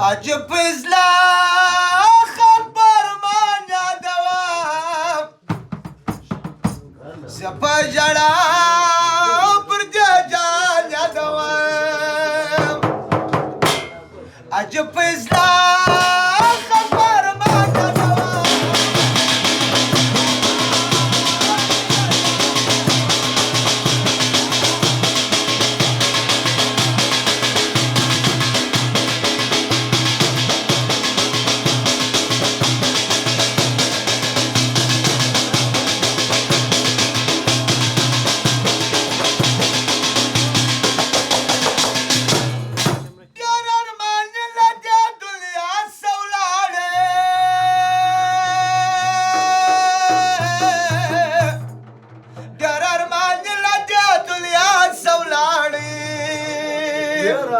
عجب ازلا خبر ما دوام سپا جڑا برجان دوام عجب ازلا خبر ما دوام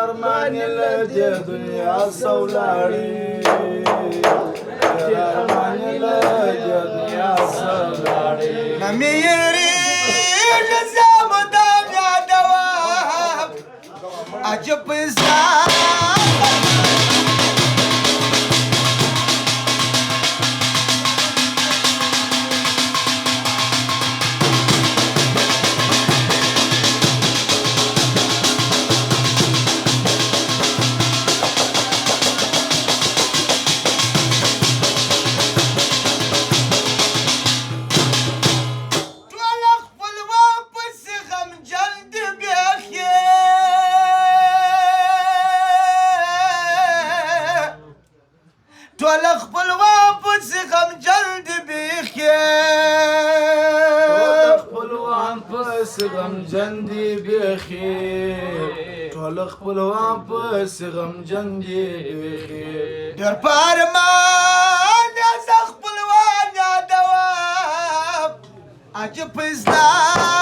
ارمان لدې دنیا سولاړي ارمان لدې دنیا سولاړي نميري نظام دام يا دوام عجب إسلام ټول خپلوان پس غم جلد بخیر خپلوان پس غم جندي بخیر ټول خپلوان پس غم جندي بخیر در پارمان یا خپلوان یا دوام عجب ازلا